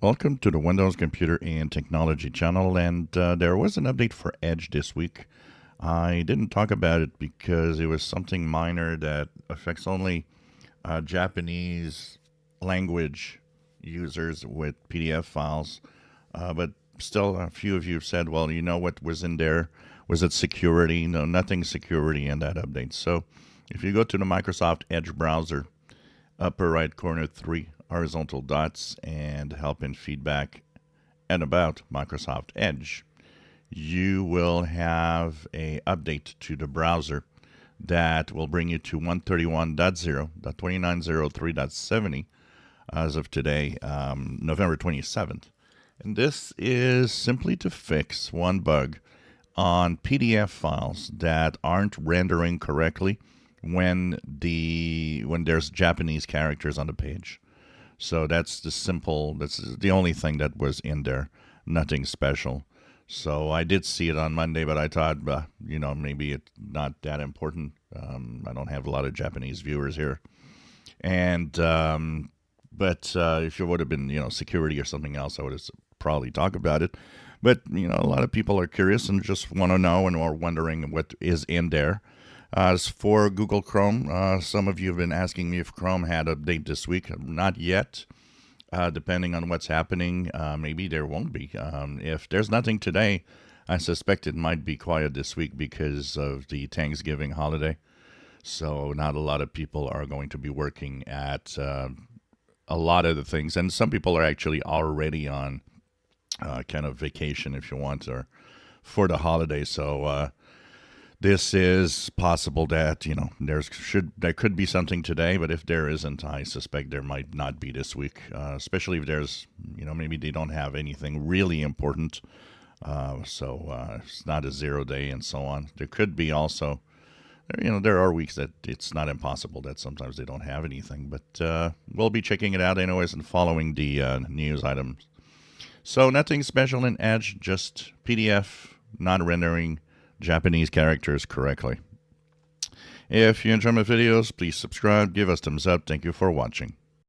Welcome to the Windows Computer and Technology channel, and there was an update for Edge this week. I didn't talk about it because it was something minor that affects only Japanese language users with PDF files, but still a few of you have said, well, you know what was in there? Was it security? No, nothing security in that update. So if you go to the Microsoft Edge browser, upper right corner, three horizontal dots, and help and feedback and about Microsoft Edge, you will have a update to the browser that will bring you to 131.0.2903.70 as of today, November 27th. And this is simply to fix one bug on PDF files that aren't rendering correctly when there's Japanese characters on the page. So that's the only thing that was in there, nothing special. So I did see it on Monday, but I thought, maybe it's not that important. I don't have a lot of Japanese viewers here. And, but if it would have been, security or something else, I would have probably talked about it. But, a lot of people are curious and just want to know and are wondering what is in there. As for Google Chrome, some of you have been asking me if Chrome had an update this week. Not yet. Depending on what's happening, maybe there won't be. If there's nothing today, I suspect it might be quiet this week because of the Thanksgiving holiday. So not a lot of people are going to be working at a lot of the things. And some people are actually already on kind of vacation, if you want, or for the holiday. So this is possible that there could be something today, but if there isn't, I suspect there might not be this week. Especially if there's maybe they don't have anything really important, so it's not a 0 day and so on. There could be also, there are weeks that it's not impossible that sometimes they don't have anything, but we'll be checking it out anyways and following the news items. So nothing special in Edge, just PDF not rendering Japanese characters correctly. If you enjoy my videos, please subscribe, give us thumbs up. Thank you for watching.